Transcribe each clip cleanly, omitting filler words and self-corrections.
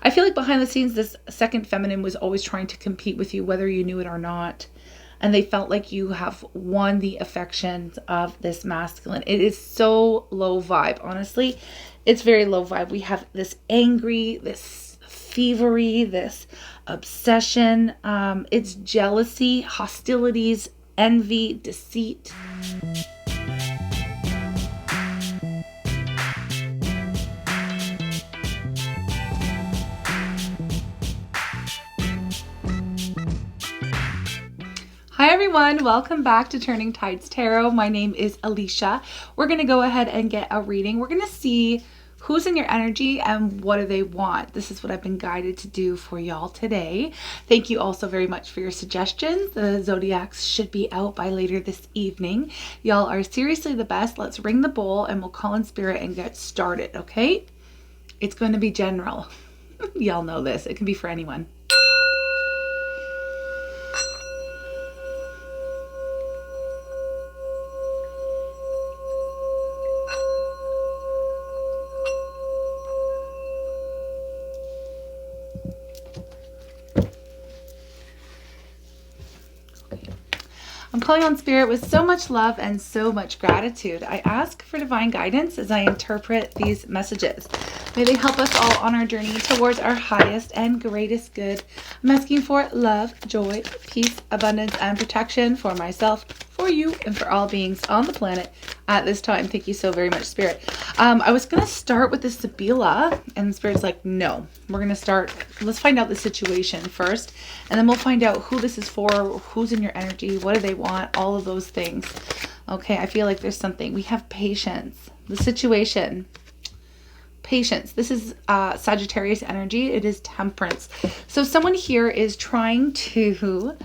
I feel like behind the scenes, this second feminine was always trying to compete with you, whether you knew it or not. And they felt like you have won the affections of this masculine. It is so low vibe, honestly. It's very low vibe. We have this angry, this thievery, this obsession. It's jealousy, hostilities, envy, deceit. Hi everyone, welcome back to Turning Tides Tarot. My name is Alishia. We're going to go ahead and get a reading. We're going to see who's in your energy and what do they want. This is what I've been guided to do for y'all today. Thank you also very much for your suggestions. The zodiacs should be out by later this evening. Y'all are seriously the best. Let's ring the bowl and we'll call in spirit and get started, okay? It's going to be general. Y'all know this. It can be for anyone. I'm calling on spirit with so much love and so much gratitude. I ask for divine guidance as I interpret these messages. May they help us all on our journey towards our highest and greatest good. I'm asking for love, joy, peace, abundance, and protection for myself, for you, and for all beings on the planet at this time. Thank you so very much, Spirit. I was going to start with the Sibila, and Spirit's like, no, we're going to start. Let's find out the situation first, and then we'll find out who this is for, who's in your energy, what do they want, all of those things. Okay, I feel like there's something. We have patience. The situation. Patience. This is Sagittarius energy. It is temperance. So someone here is trying to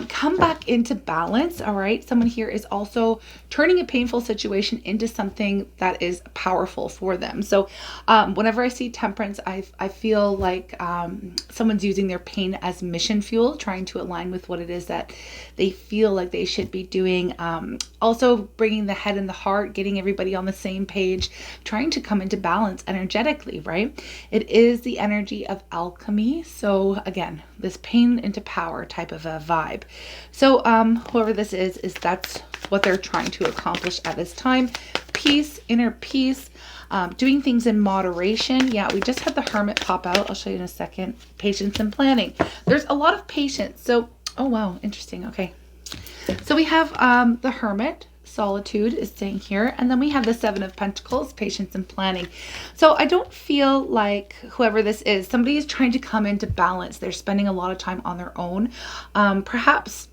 come back into balance. All right. Someone here is also turning a painful situation into something that is powerful for them. So whenever I see temperance, I feel like someone's using their pain as mission fuel, trying to align with what it is that they feel like they should be doing. Also bringing the head and the heart, getting everybody on the same page, trying to come into balance energetically, right? It is the energy of alchemy. So again, this pain into power type of a vibe. So whoever this is that's what they're trying to accomplish at this time. Peace, inner peace, doing things in moderation. Yeah, we just had the Hermit pop out. I'll show you in a second. Patience and planning. There's a lot of patience. So, oh wow, interesting. Okay. So we have the Hermit. Solitude is staying here, and then we have the Seven of Pentacles, patience and planning. So I don't feel like whoever this is, somebody is trying to come into balance. They're spending a lot of time on their own, perhaps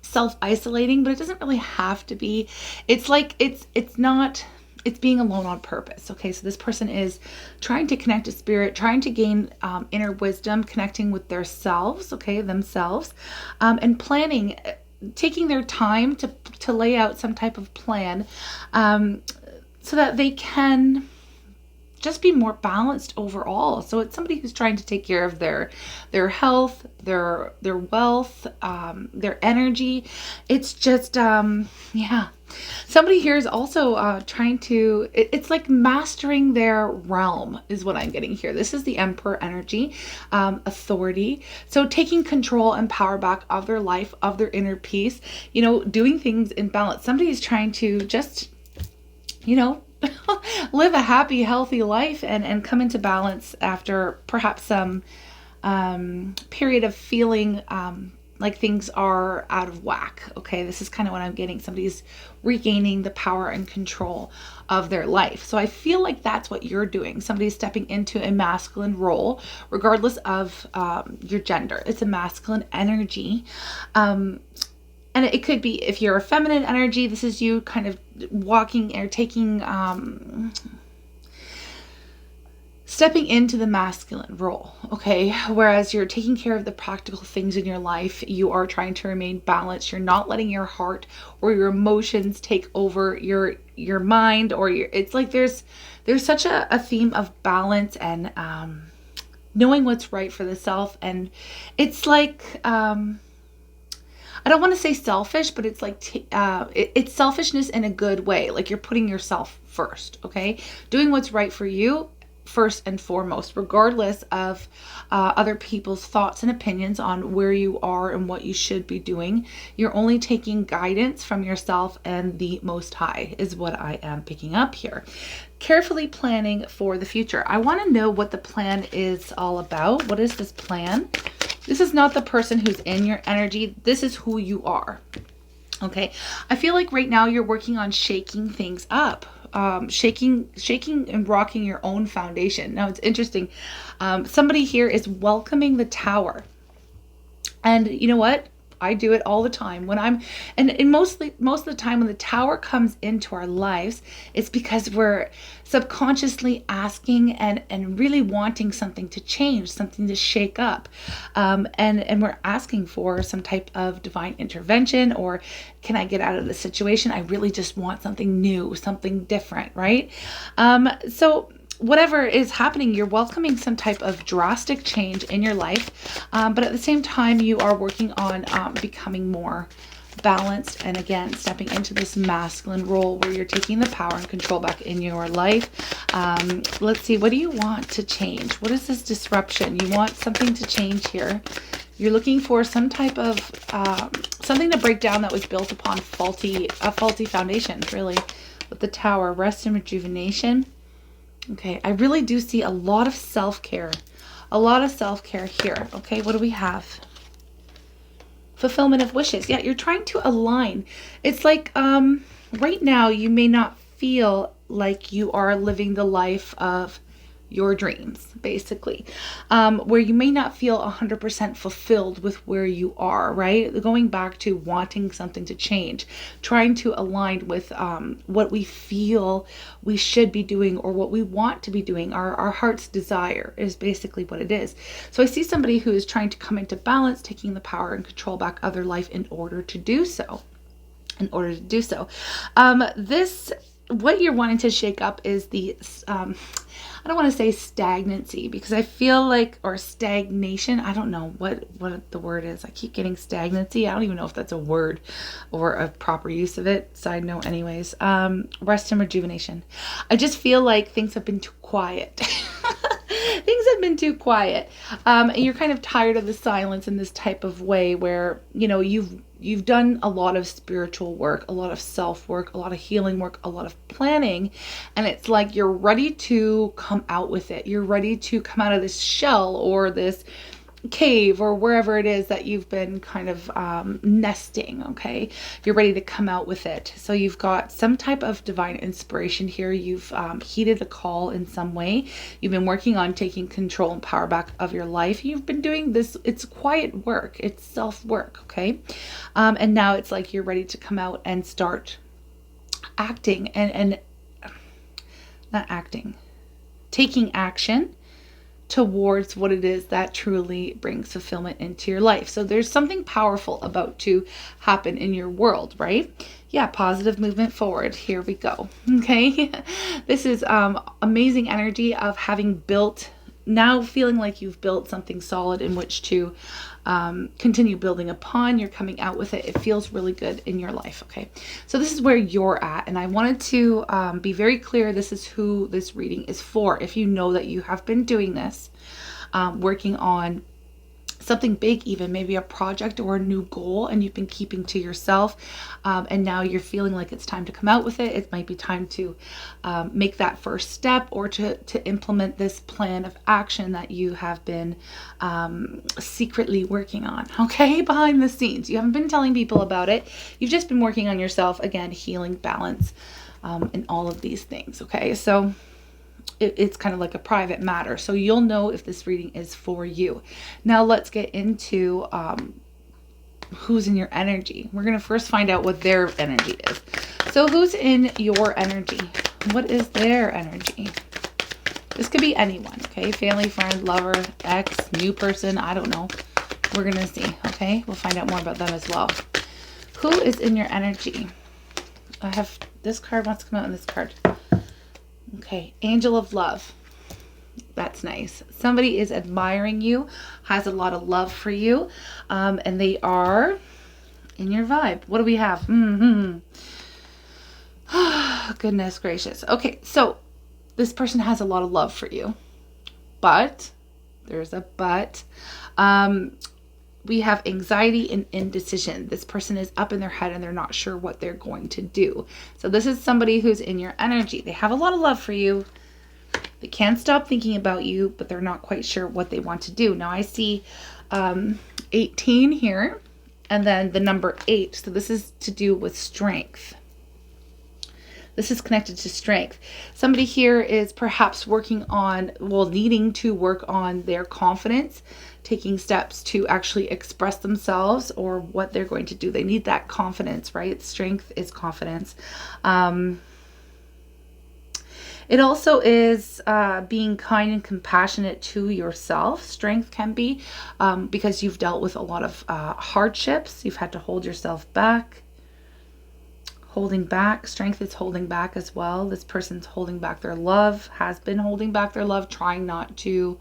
self-isolating, but it doesn't really have to be. It's like it's being alone on purpose. Okay, so this person is trying to connect to spirit, trying to gain inner wisdom, connecting with themselves, and planning, taking their time to lay out some type of plan so that they can just be more balanced overall. So it's somebody who's trying to take care of their health, their wealth, their energy. It's just, yeah. Somebody here is also trying to, it's like mastering their realm is what I'm getting here. This is the Emperor energy, authority. So taking control and power back of their life, of their inner peace, doing things in balance. Somebody is trying to just, live a happy, healthy life and come into balance after perhaps some period of feeling like things are out of whack. Okay, this is kind of what I'm getting. Somebody's regaining the power and control of their life. So I feel like that's what you're doing. Somebody's stepping into a masculine role, regardless of your gender. It's a masculine energy. And it could be, if you're a feminine energy, this is you kind of walking or taking, stepping into the masculine role, okay? Whereas you're taking care of the practical things in your life, you are trying to remain balanced. You're not letting your heart or your emotions take over your mind, or it's like there's such a theme of balance and knowing what's right for the self. And it's like, I don't want to say selfish, but it's like, it's selfishness in a good way. Like you're putting yourself first, okay? Doing what's right for you first and foremost, regardless of other people's thoughts and opinions on where you are and what you should be doing. You're only taking guidance from yourself and the Most High is what I am picking up here. Carefully planning for the future. I want to know what the plan is all about. What is this plan? This is not the person who's in your energy. This is who you are. Okay. I feel like right now you're working on shaking things up. Shaking and rocking your own foundation. Now it's interesting. Somebody here is welcoming the Tower. And you know what? I do it all the time when and most of the time when the Tower comes into our lives, it's because we're subconsciously asking and really wanting something to change, something to shake up. And we're asking for some type of divine intervention, or can I get out of the situation? I really just want something new, something different, right? So whatever is happening, you're welcoming some type of drastic change in your life. But at the same time, you are working on becoming more balanced. And again, stepping into this masculine role where you're taking the power and control back in your life. Let's see, what do you want to change? What is this disruption? You want something to change here. You're looking for some type of something to break down that was built upon a faulty foundation, really. With the Tower, rest and rejuvenation. Okay, I really do see a lot of self-care. A lot of self-care here. Okay, what do we have? Fulfillment of wishes. Yeah, you're trying to align. It's like right now you may not feel like you are living the life of your dreams, basically, where you may not feel 100% fulfilled with where you are, right? Going back to wanting something to change, trying to align with what we feel we should be doing or what we want to be doing. Our heart's desire is basically what it is. So I see somebody who is trying to come into balance, taking the power and control back of their life in order to do so. What you're wanting to shake up is the I don't want to say stagnancy, because I feel like, or stagnation, I don't know what the word is. I keep getting stagnancy. I don't even know if that's a word or a proper use of it. Side note anyways. Rest and rejuvenation. I just feel like things have been too quiet. Things have been too quiet. And you're kind of tired of the silence in this type of way where, you know, you've done a lot of spiritual work, a lot of self-work, a lot of healing work, a lot of planning. And it's like you're ready to come out with it. You're ready to come out of this shell or this cave or wherever it is that you've been kind of nesting. Okay, you're ready to come out with it. So you've got some type of divine inspiration here. You've heeded a call in some way. You've been working on taking control and power back of your life. You've been doing this. It's quiet work. It's self-work. Okay, and now it's like you're ready to come out and start acting and not acting, taking action towards what it is that truly brings fulfillment into your life. So there's something powerful about to happen in your world, right? Yeah, positive movement forward. Here we go. Okay. This is amazing energy of having built, now feeling like you've built something solid in which to continue building upon. You're coming out with it. It feels really good in your life. Okay, so this is where you're at, and I wanted to be very clear. This is who this reading is for. If you know that you have been doing this, working on something big, even maybe a project or a new goal, and you've been keeping to yourself, and now you're feeling like it's time to come out with it. It might be time to make that first step, or to implement this plan of action that you have been secretly working on, okay, behind the scenes. You haven't been telling people about it. You've just been working on yourself, again, healing, balance, and all of these things. Okay, so it's kind of like a private matter. So you'll know if this reading is for you. Now let's get into who's in your energy. We're going to first find out what their energy is. So who's in your energy? What is their energy? This could be anyone, okay? Family, friend, lover, ex, new person, I don't know. We're going to see, okay? We'll find out more about them as well. Who is in your energy? I have this card wants to come out in this card. Okay, Angel of Love. That's nice. Somebody is admiring you, has a lot of love for you, and they are in your vibe. What do we have? Goodness gracious. Okay, so this person has a lot of love for you. But, there's a but, we have anxiety and indecision. This person is up in their head and they're not sure what they're going to do. So this is somebody who's in your energy. They have a lot of love for you. They can't stop thinking about you, but they're not quite sure what they want to do. Now I see 18 here, and then the number 8. So this is to do with strength. This is connected to strength. Somebody here is perhaps working on, well, needing to work on their confidence, taking steps to actually express themselves or what they're going to do. They need that confidence, right? Strength is confidence. It also is being kind and compassionate to yourself. Strength can be because you've dealt with a lot of hardships. You've had to hold yourself back. Holding back. Strength is holding back as well. This person's holding back their love, has been holding back their love, trying not to.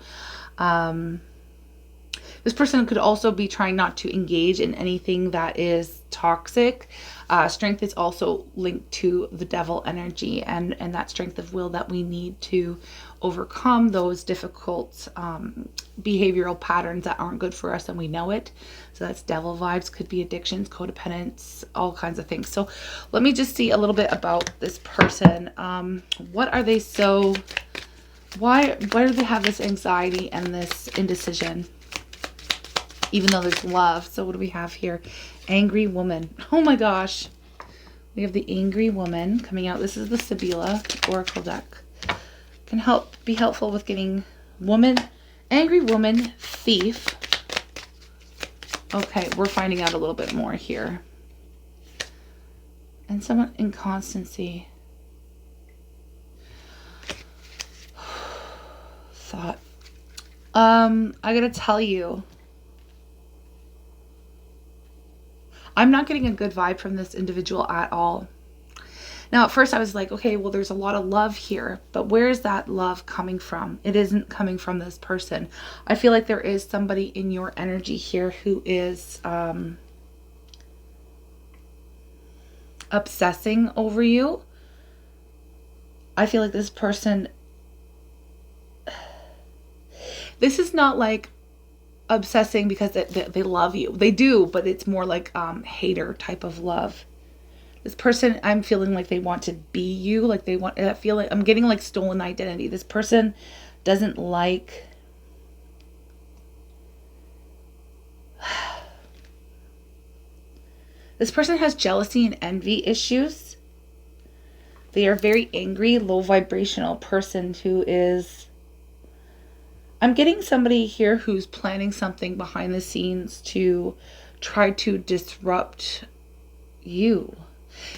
This person could also be trying not to engage in anything that is toxic. Strength is also linked to the devil energy and that strength of will that we need to overcome those difficult behavioral patterns that aren't good for us and we know it. So that's devil vibes, could be addictions, codependence, all kinds of things. So let me just see a little bit about this person. What are they so, why do they have this anxiety and this indecision? Even though there's love. So what do we have here? Angry woman. Oh my gosh. We have the angry woman coming out. This is the Sibila Oracle deck. Can be helpful with getting woman, angry woman, thief. Okay, we're finding out a little bit more here. And someone inconstancy. Thought. I gotta tell you, I'm not getting a good vibe from this individual at all. Now, at first I was like, okay, well, there's a lot of love here, but where is that love coming from? It isn't coming from this person. I feel like there is somebody in your energy here who is obsessing over you. I feel like this person, this is not like obsessing because they love you. They do, but it's more like hater type of love. This person, I'm feeling like they want to be you, like they want, I feel like I'm getting like stolen identity. This person doesn't like, this person has jealousy and envy issues. They are very angry, low vibrational person who is, I'm getting somebody here who's planning something behind the scenes to try to disrupt you.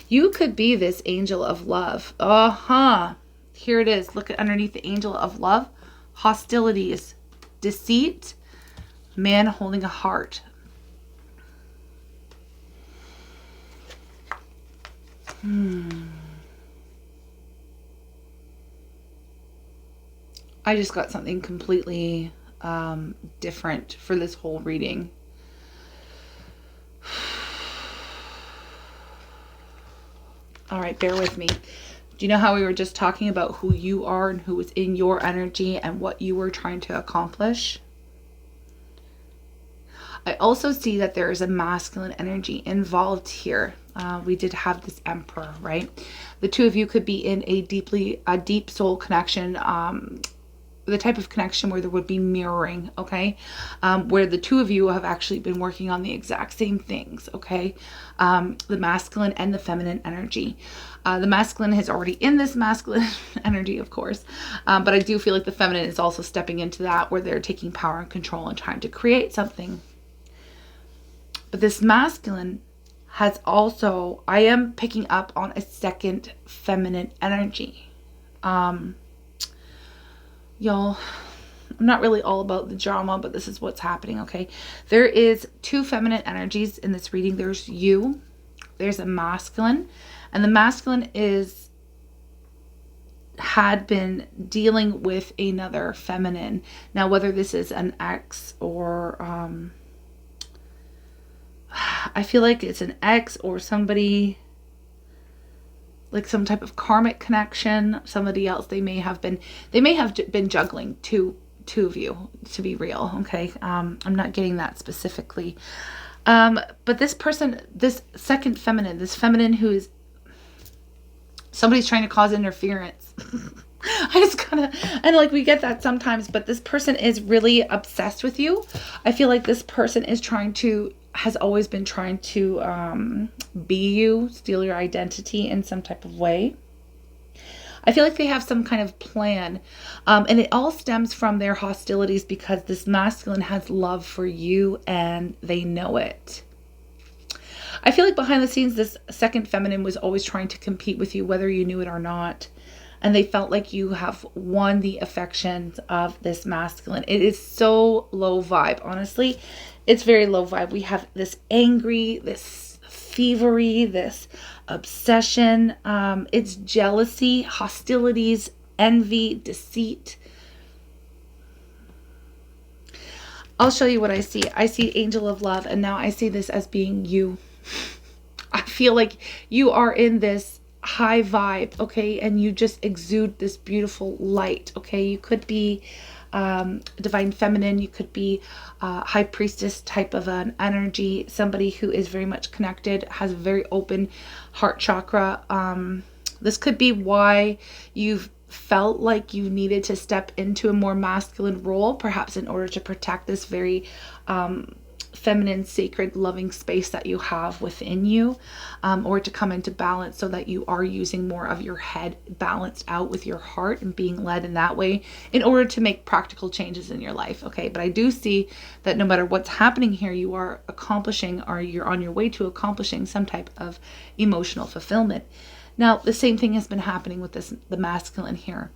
You could be this angel of love. Here it is. Look at underneath the angel of love. Hostilities, deceit, man holding a heart. I just got something completely different for this whole reading. All right, bear with me. Do you know how we were just talking about who you are and who is in your energy and what you were trying to accomplish? I also see that there is a masculine energy involved here. We did have this emperor, right? The two of you could be in a deep soul connection, the type of connection where there would be mirroring, okay? Where the two of you have actually been working on the exact same things, okay? The masculine and the feminine energy. The masculine is already in this masculine energy, of course. But I do feel like the feminine is also stepping into that where they're taking power and control and trying to create something. But this masculine has also, I am picking up on a second feminine energy. Y'all, I'm not really all about the drama, but this is what's happening, okay? There is two feminine energies in this reading. There's you, there's a masculine, and the masculine had been dealing with another feminine. Now, whether this is an ex or, I feel like it's an ex or somebody like some type of karmic connection. Somebody else, they may have been juggling two of you, to be real. Okay. I'm not getting that specifically. But this person, this second feminine, this feminine who is, somebody's trying to cause interference. I just kind of, and like we get that sometimes, but this person is really obsessed with you. I feel like this person is has always been trying to be you, steal your identity in some type of way. I feel like they have some kind of plan, and it all stems from their hostilities, because this masculine has love for you and they know it. I feel like behind the scenes, this second feminine was always trying to compete with you, whether you knew it or not. And they felt like you have won the affections of this masculine. It is so low vibe. Honestly, it's very low vibe. We have this angry, this thievery, this obsession. It's jealousy, hostilities, envy, deceit. I'll show you what I see. I see angel of love, and now I see this as being you. I feel like you are in this high vibe, okay, and you just exude this beautiful light, okay. You could be divine feminine, you could be high priestess type of an energy, somebody who is very much connected, has a very open heart chakra. This could be why you've felt like you needed to step into a more masculine role, perhaps in order to protect this very feminine, sacred, loving space that you have within you, or to come into balance so that you are using more of your head balanced out with your heart and being led in that way in order to make practical changes in your life. Okay, but I do see that no matter what's happening here, you are accomplishing, or you're on your way to accomplishing some type of emotional fulfillment. Now, the same thing has been happening with the masculine here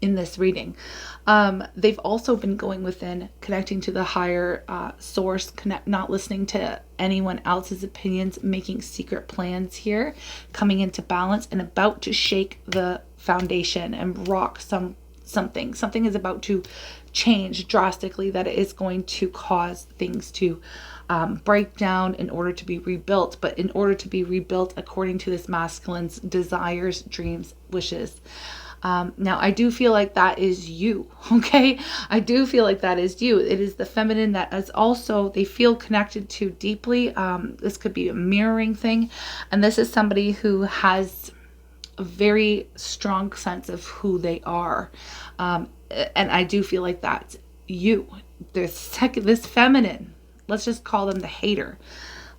in this reading. They've also been going within, connecting to the higher source, not listening to anyone else's opinions, making secret plans here, coming into balance and about to shake the foundation and rock something. Something is about to change drastically, that it is going to cause things to break down in order to be rebuilt, but in order to be rebuilt according to this masculine's desires, dreams, wishes. Now, I do feel like that is you, okay? I do feel like that is you. It is the feminine that is also, they feel connected to deeply. This could be a mirroring thing. And this is somebody who has a very strong sense of who they are. And I do feel like that's you. This feminine, let's just call them the hater.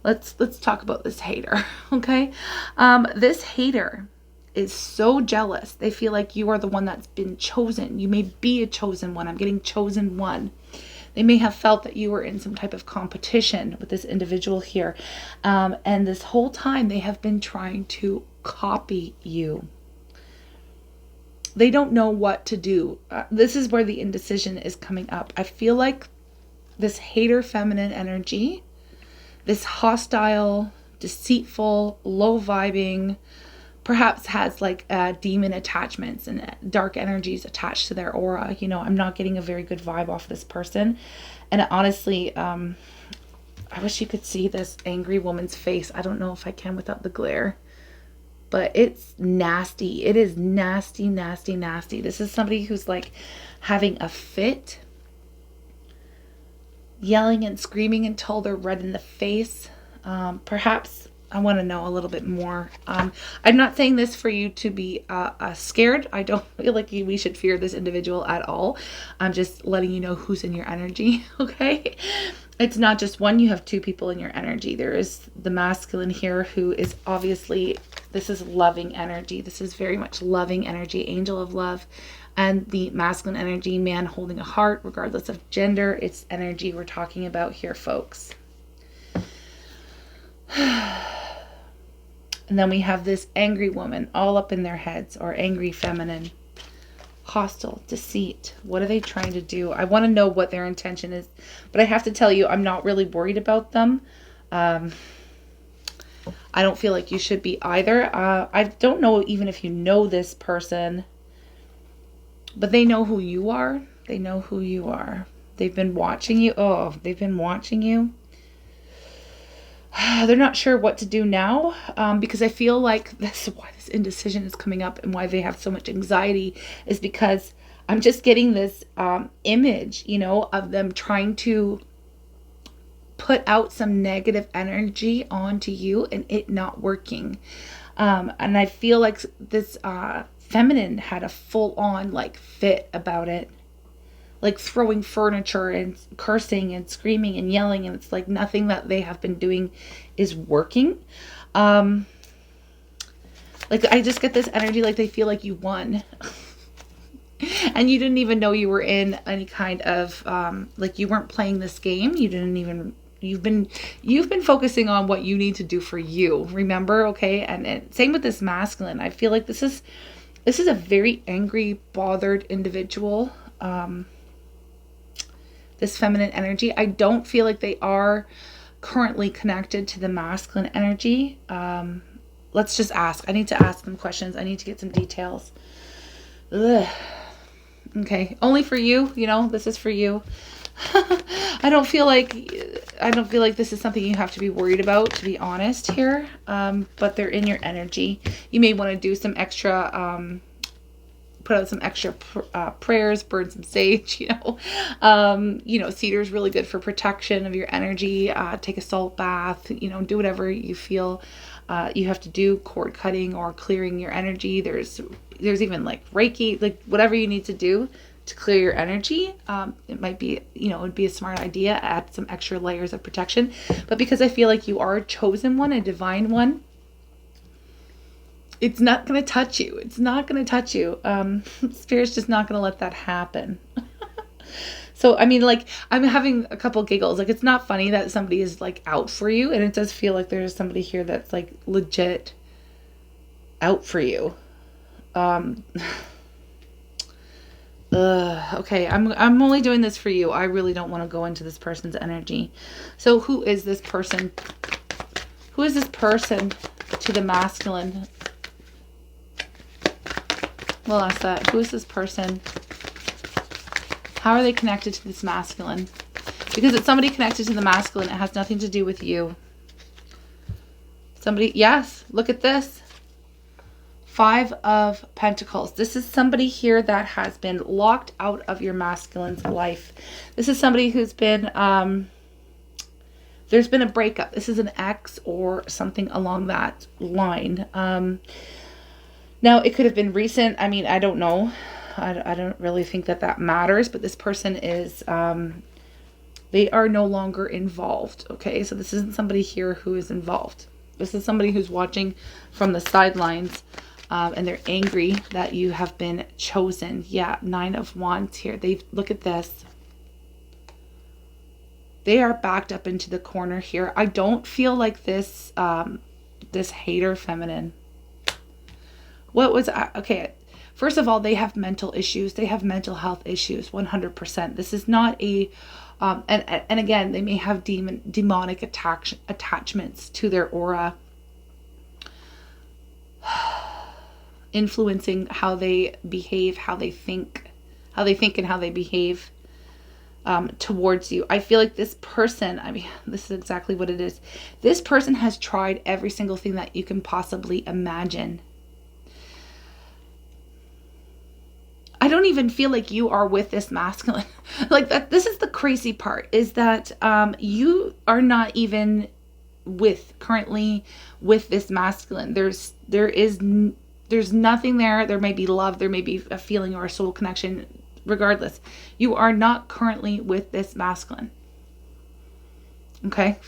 Let's talk about this hater, okay? This hater is so jealous. They feel like you are the one that's been chosen. You may be a chosen one. I'm getting chosen one. They may have felt that you were in some type of competition with this individual here. And this whole time they have been trying to copy you. They don't know what to do. This is where the indecision is coming up. I feel like this hater feminine energy, this hostile, deceitful, low vibing, perhaps has like demon attachments and dark energies attached to their aura. You know, I'm not getting a very good vibe off this person. And honestly, I wish you could see this angry woman's face. I don't know if I can without the glare. But it's nasty. It is nasty, nasty, nasty. This is somebody who's like having a fit, yelling and screaming until they're red in the face. Perhaps I want to know a little bit more. I'm not saying this for you to be scared. I don't feel like we should fear this individual at all. I'm just letting you know who's in your energy, okay? It's not just one. You have two people in your energy. There is the masculine here who is obviously, this is loving energy. This is very much loving energy, angel of love. And the masculine energy, man holding a heart, regardless of gender. It's energy we're talking about here, folks. And then we have this angry woman all up in their heads, or angry feminine, hostile, deceit. What are they trying to do? I want to know what their intention is, but I have to tell you, I'm not really worried about them. I don't feel like you should be either. I don't know even if you know this person, but they know who you are. They know who you are. They've been watching you. Oh, they've been watching you. they're not sure what to do now, because I feel like this is why this indecision is coming up and why they have so much anxiety, is because I'm just getting this image, you know, of them trying to put out some negative energy onto you and it not working. And I feel like this feminine had a full-on like fit about it, like throwing furniture and cursing and screaming and yelling, and it's like nothing that they have been doing is working. Like I just get this energy like they feel like you won. And you didn't even know you were in any kind of like you weren't playing this game. You didn't even, you've been focusing on what you need to do for you, remember? Okay. And same with this masculine. I feel like this is a very angry, bothered individual. This feminine energy, I don't feel like they are currently connected to the masculine energy. Let's just ask. I need to ask them questions. I need to get some details. Ugh. Okay, only for you, you know, this is for you. I don't feel like this is something you have to be worried about, to be honest here. But they're in your energy. You may want to do some extra put out some extra prayers, burn some sage, you know, cedar is really good for protection of your energy. Take a salt bath, you know, do whatever you feel you have to do, cord cutting or clearing your energy. There's even like Reiki, like whatever you need to do to clear your energy. It might be, you know, it would be a smart idea, add some extra layers of protection. But because I feel like you are a chosen one, a divine one, it's not going to touch you. It's not going to touch you. Spirit's just not going to let that happen. So, I mean, like, I'm having a couple giggles. Like, it's not funny that somebody is, like, out for you. And it does feel like there's somebody here that's, like, legit out for you. Okay, I'm only doing this for you. I really don't want to go into this person's energy. So, who is this person? Who is this person to the masculine? We'll ask that. Who is this person? How are they connected to this masculine? Because it's somebody connected to the masculine. It has nothing to do with you. Somebody, yes, look at this. 5 of Pentacles. This is somebody here that has been locked out of your masculine's life. This is somebody who's been, there's been a breakup. This is an ex or something along that line. Now, it could have been recent. I mean, I don't know. I don't really think that matters. But this person is, they are no longer involved. Okay, so this isn't somebody here who is involved. This is somebody who's watching from the sidelines. And they're angry that you have been chosen. Yeah, 9 of Wands here. Look at this. They are backed up into the corner here. I don't feel like this, this hater feminine. What was, okay, first of all, they have mental issues. They have mental health issues, 100%. This is not a, and again, they may have demonic attachments to their aura, influencing how they behave, how they think and how they behave towards you. I feel like this person, I mean, this is exactly what it is. This person has tried every single thing that you can possibly imagine. I don't even feel like you are with this masculine. Like that. This is the crazy part, is that you are not even currently with this masculine. There's nothing there. There may be love. There may be a feeling or a soul connection. Regardless, you are not currently with this masculine. Okay.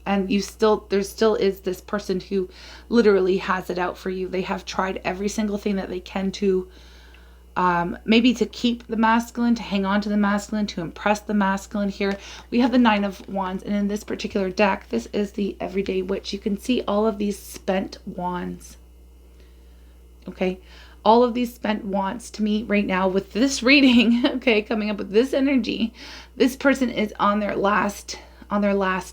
And there still is this person who literally has it out for you. They have tried every single thing that they can to, maybe to keep the masculine, to hang on to the masculine, to impress the masculine. Here we have the 9 of Wands, and in this particular deck, this is the Everyday Witch. You can see all of these spent wands. Okay, all of these spent wands to me right now with this reading. Okay, coming up with this energy, this person is on their last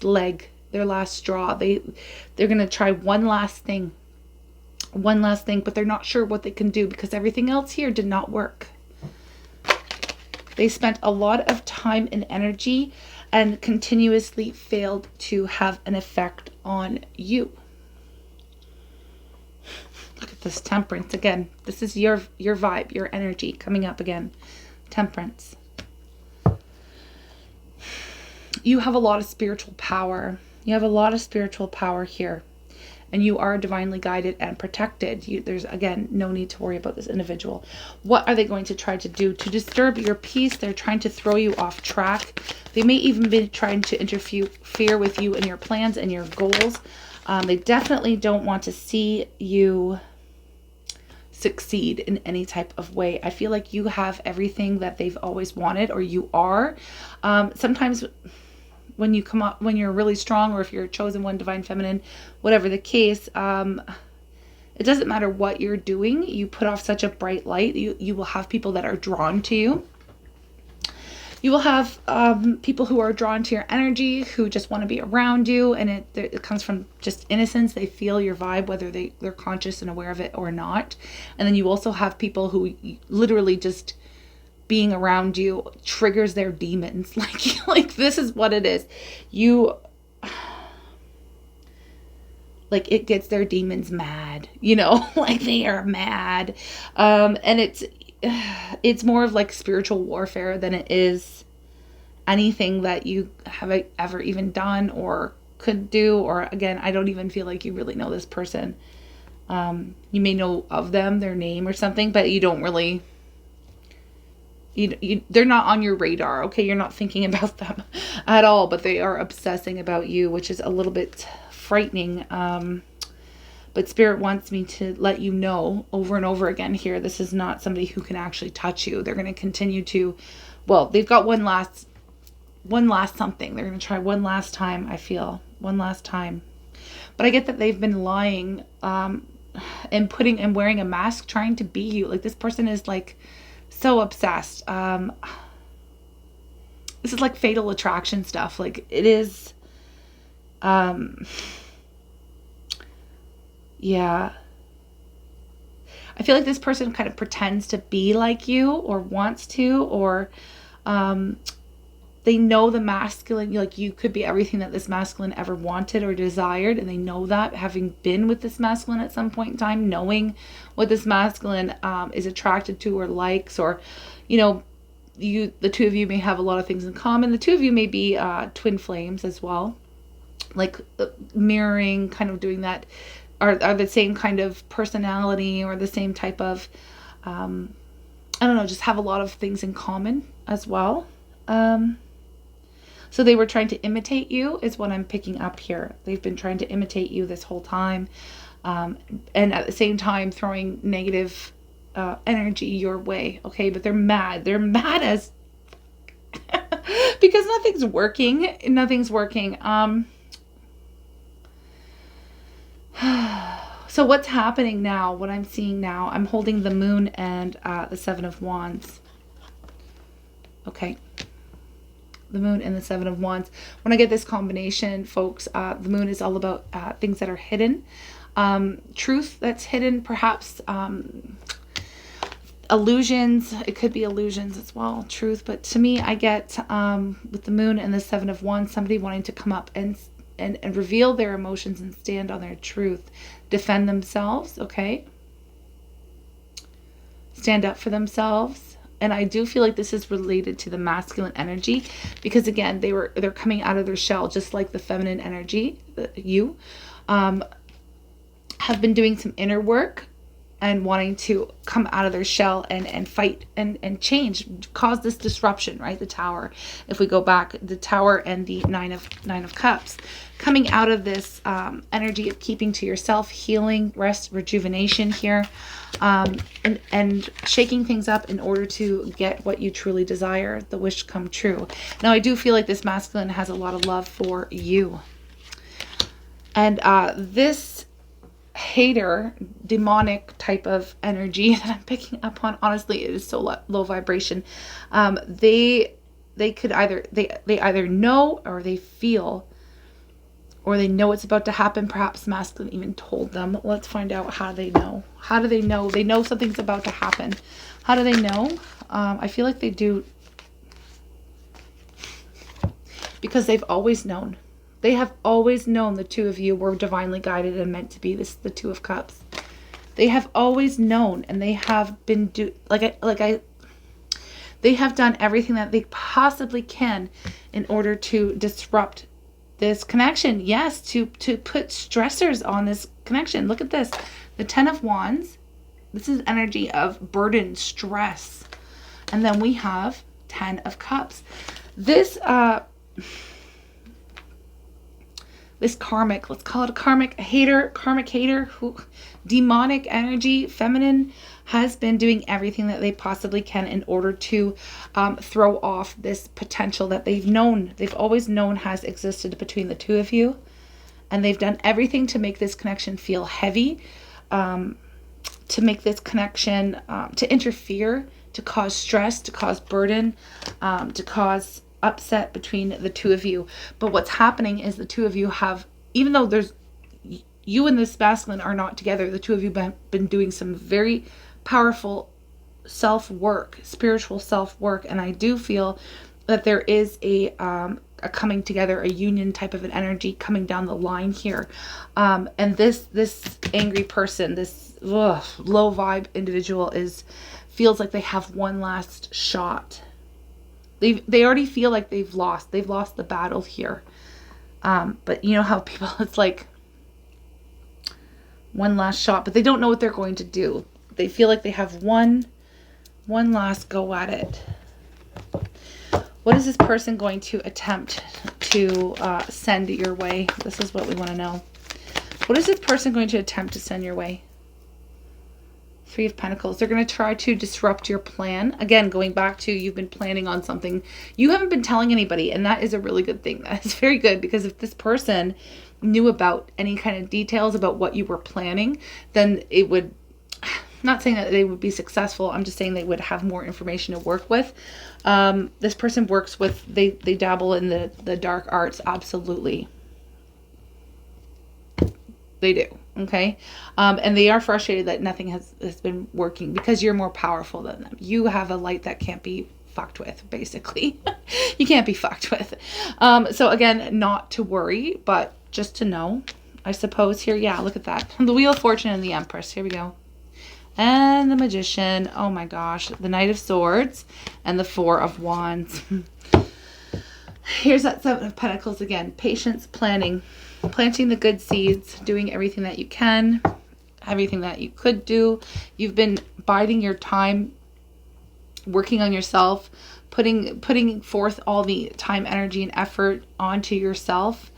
leg, their last straw. They're gonna try one last thing, but they're not sure what they can do because everything else here did not work. They spent a lot of time and energy and continuously failed to have an effect on you. Look at this Temperance again. This is your vibe, your energy coming up again. Temperance. You have a lot of spiritual power. You have a lot of spiritual power here. And you are divinely guided and protected. There's, again, no need to worry about this individual. What are they going to try to do? To disturb your peace. They're trying to throw you off track. They may even be trying to interfere with you and your plans and your goals. They definitely don't want to see you succeed in any type of way. I feel like you have everything that they've always wanted, or you are. Sometimes when you come up, when you're really strong, or if you're a chosen one, divine feminine, whatever the case, it doesn't matter what you're doing. You put off such a bright light. You will have people that are drawn to you. You will have people who are drawn to your energy, who just want to be around you. And it comes from just innocence. They feel your vibe, whether they're conscious and aware of it or not. And then you also have people who literally just being around you triggers their demons. Like this is what it is. Like it gets their demons mad, like they are mad. And it's more of like spiritual warfare than it is anything that you have ever even done or could do. Or again, I don't even feel like you really know this person. You may know of them, their name or something, but you don't really, they're not on your radar. Okay. You're not thinking about them at all, but they are obsessing about you, which is a little bit frightening. But Spirit wants me to let you know over and over again here, this is not somebody who can actually touch you. They're going to continue to, well, they've got one last something. They're going to try one last time, I feel. One last time. But I get that they've been lying and putting and wearing a mask, trying to be you. Like this person is like so obsessed. This is like fatal attraction stuff. Like it is, yeah. I feel like this person kind of pretends to be like you or wants to, or they know the masculine, like you could be everything that this masculine ever wanted or desired. And they know that, having been with this masculine at some point in time, knowing what this masculine is attracted to or likes, or, the two of you may have a lot of things in common. The two of you may be twin flames as well, like mirroring, kind of doing that. Are the same kind of personality or the same type of, I don't know, just have a lot of things in common as well. So they were trying to imitate you is what I'm picking up here. They've been trying to imitate you this whole time. And at the same time throwing negative energy your way. Okay, but they're mad. They're mad as because nothing's working. Nothing's working. So what's happening now, what I'm seeing now, I'm holding the Moon and the Seven of Wands. Okay. The Moon and the Seven of Wands. When I get this combination, folks, the Moon is all about things that are hidden. Truth that's hidden, perhaps illusions. It could be illusions as well, truth. But to me, I get with the Moon and the Seven of Wands, somebody wanting to come up and reveal their emotions and stand on their truth, defend themselves, okay? Stand up for themselves. And I do feel like this is related to the masculine energy because again, they're coming out of their shell, just like the feminine energy, you have been doing some inner work and wanting to come out of their shell and fight and change, cause this disruption, right? The Tower, if we go back, the Tower and the Nine of Cups, coming out of this energy of keeping to yourself, healing, rest, rejuvenation here, and shaking things up in order to get what you truly desire, the wish come true. Now, I do feel like this masculine has a lot of love for you. And this hater, demonic type of energy that I'm picking up on, honestly, it is so low vibration. They could either, they either know or they feel, or they know it's about to happen. Perhaps masculine even told them. Let's find out. How do they know? How do they know? They know something's about to happen. How do they know? I feel like they do because they've always known. They have always known the two of you were divinely guided and meant to be the Two of Cups. They have always known, and they have been they have done everything that they possibly can in order to disrupt this connection. Yes, to put stressors on this connection. Look at this. The 10 of Wands. This is energy of burden, stress. And then we have 10 of Cups. This this karmic, let's call it a karmic hater, who demonic energy, feminine, has been doing everything that they possibly can in order to throw off this potential that they've always known has existed between the two of you. And they've done everything to make this connection feel heavy, to make this connection, to interfere, to cause stress, to cause burden, to cause upset between the two of you. But what's happening is the two of you have, even though you and this masculine are not together, the two of you have been doing some very powerful self-work, spiritual self-work. And I do feel that there is a coming together, a union type of an energy coming down the line here. And this angry person, this low vibe individual feels like they have one last shot. They already feel like they've lost the battle here. But you know how people, it's like one last shot, but they don't know what they're going to do. They feel like they have one last go at it. What is this person going to attempt to send your way? This is what we want to know. What is this person going to attempt to send your way? Three of Pentacles. They're going to try to disrupt your plan. Again, going back to, you've been planning on something. You haven't been telling anybody, and that is a really good thing. That is very good, because if this person knew about any kind of details about what you were planning, then it would, not saying that they would be successful, I'm just saying they would have more information to work with. This person works with, they dabble in the dark arts, absolutely. They do. Okay. And they are frustrated that nothing has been working, because you're more powerful than them. You have a light that can't be fucked with, basically. You can't be fucked with. So again, not to worry, but just to know, I suppose here. Yeah, look at that. The Wheel of Fortune and the Empress. Here we go. And the Magician. Oh my gosh. The Knight of Swords and the Four of Wands. Here's that Seven of Pentacles again. Patience, planning. Planting the good seeds, doing everything that you can, everything that you could do. You've been biding your time, working on yourself, putting forth all the time, energy, and effort onto yourself.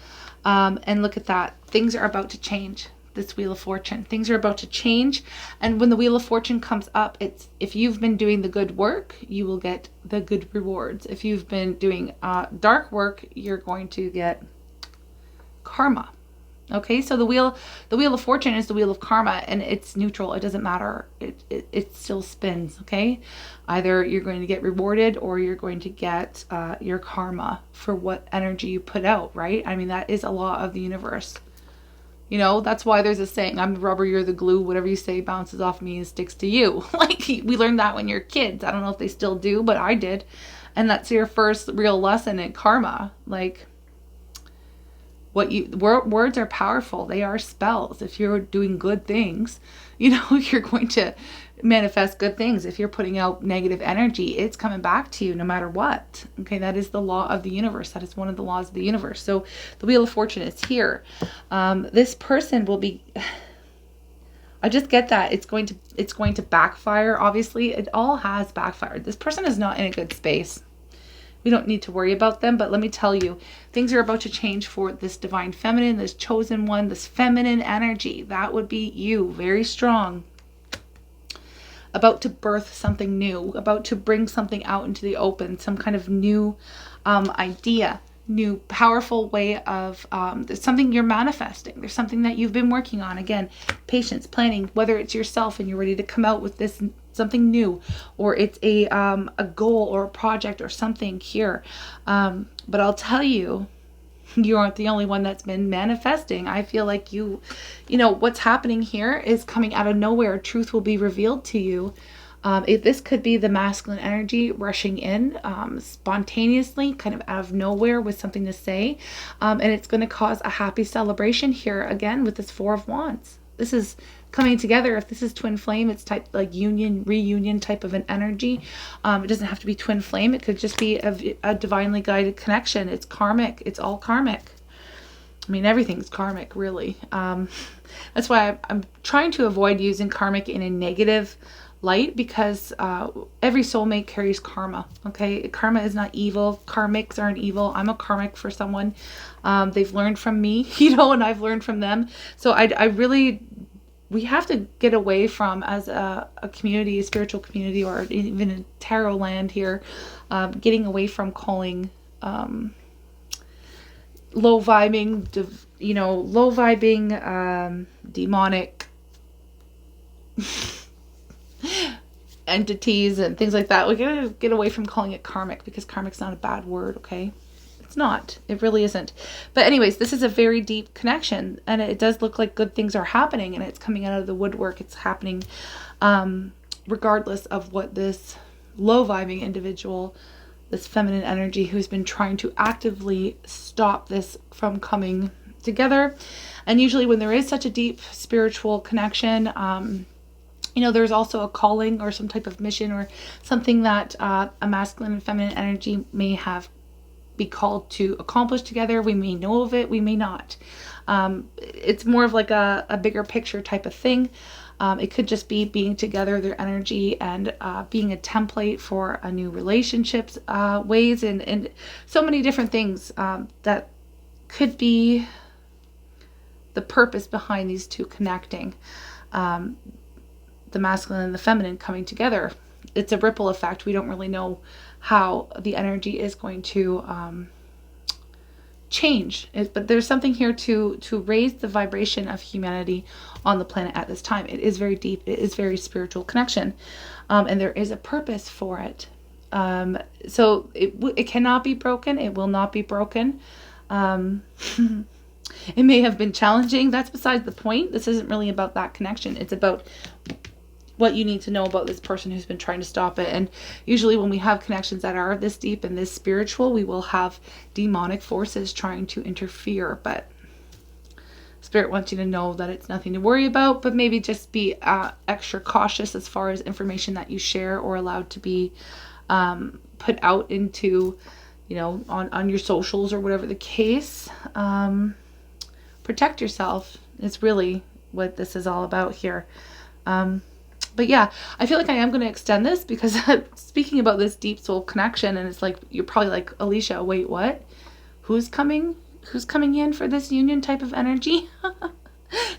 And look at that. Things are about to change. This Wheel of Fortune. Things are about to change. And when the Wheel of Fortune comes up, it's, if you've been doing the good work, you will get the good rewards. If you've been doing dark work, you're going to get karma. Okay, so the wheel of fortune is the wheel of karma, and it's neutral. It doesn't matter. It still spins. Okay, either you're going to get rewarded or you're going to get your karma for what energy you put out, right? I mean, that is a law of the universe. You know, that's why there's a saying, I'm the rubber, you're the glue. Whatever you say bounces off me and sticks to you. Like, we learned that when you're kids. I don't know if they still do, but I did. And that's your first real lesson in karma. Like, words are powerful. They are spells. If you're doing good things, you know, you're going to manifest good things. If you're putting out negative energy, it's coming back to you no matter what. Okay, that is the law of the universe. That is one of the laws of the universe. So the Wheel of Fortune is here. This person will be, I just get that it's going to backfire. Obviously, it all has backfired. This person is not in a good space. We don't need to worry about them, but let me tell you, things are about to change for this divine feminine, this chosen one, this feminine energy. That would be you, very strong. About to birth something new, about to bring something out into the open, some kind of new idea, new powerful way of, there's something you're manifesting. There's something that you've been working on. Again, patience, planning, whether it's yourself and you're ready to come out with this something new, or it's a goal or a project or something here. But I'll tell you, you aren't the only one that's been manifesting. I feel like you know, what's happening here is coming out of nowhere. Truth will be revealed to you. This could be the masculine energy rushing in spontaneously, kind of out of nowhere with something to say. And it's going to cause a happy celebration here again with this Four of Wands. This is coming together. If this is twin flame, it's type like union, reunion type of an energy. It doesn't have to be twin flame. It could just be a divinely guided connection. It's karmic. It's all karmic. I mean, everything's karmic, really. That's why I'm trying to avoid using karmic in a negative light, because every soulmate carries karma. Okay, karma is not evil. Karmics aren't evil. I'm a karmic for someone. They've learned from me, you know, and I've learned from them. So I really, we have to get away from, as a community, a spiritual community, or even in tarot land here, getting away from calling low vibing, demonic entities and things like that. We gotta get away from calling it karmic, because karmic's not a bad word, okay? It's not. It really isn't. But anyways, this is a very deep connection, and it does look like good things are happening, and it's coming out of the woodwork. It's happening regardless of what this low vibing individual, this feminine energy who's been trying to actively stop this from coming together. And usually when there is such a deep spiritual connection, you know, there's also a calling or some type of mission or something that a masculine and feminine energy may be called to accomplish together. We may know of it, we may not. It's more of like a bigger picture type of thing. It could just be being together, their energy, and being a template for a new relationships ways, and so many different things that could be the purpose behind these two connecting. The masculine and the feminine coming together. It's a ripple effect. We don't really know how the energy is going to change, but there's something here to raise the vibration of humanity on the planet at this time. It is very deep. It is very spiritual connection, and there is a purpose for it. So it cannot be broken. It will not be broken. It may have been challenging. That's besides the point. This isn't really about that connection. It's about what you need to know about this person who's been trying to stop it. And usually when we have connections that are this deep and this spiritual, we will have demonic forces trying to interfere. But Spirit wants you to know that it's nothing to worry about, but maybe just be extra cautious as far as information that you share or allowed to be put out into, you know, on your socials or whatever the case. Protect yourself is really what this is all about here. But yeah, I feel like I am going to extend this, because speaking about this deep soul connection, and it's like, you're probably like, Alishia, wait, what? Who's coming in for this union type of energy?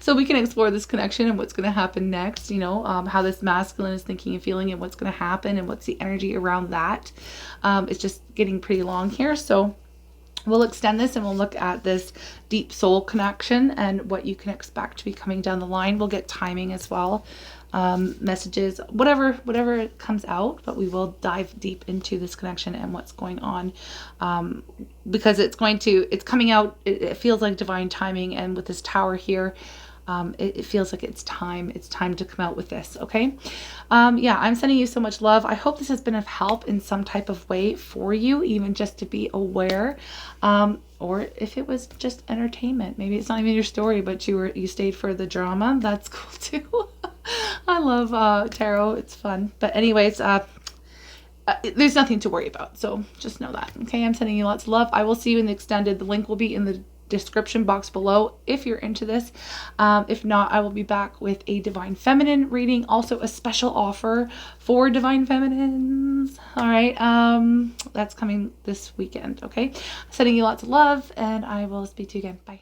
So we can explore this connection and what's going to happen next, you know, how this masculine is thinking and feeling, and what's going to happen, and what's the energy around that. It's just getting pretty long here. So we'll extend this and we'll look at this deep soul connection and what you can expect to be coming down the line. We'll get timing as well, messages, whatever comes out, but we will dive deep into this connection and what's going on, because it's coming out. It feels like divine timing, and with this tower here, it feels like it's time to come out with this. Okay. Yeah, I'm sending you so much love. I hope this has been of help in some type of way for you, even just to be aware, or if it was just entertainment. Maybe it's not even your story, but you stayed for the drama. That's cool too. I love tarot. It's fun. But anyways, there's nothing to worry about. So just know that. Okay. I'm sending you lots of love. I will see you in the extended. The link will be in the description box below if you're into this. If not, I will be back with a divine feminine reading, also a special offer for divine feminines. All right, that's coming this weekend. Okay, sending you lots of love, and I will speak to you again. Bye.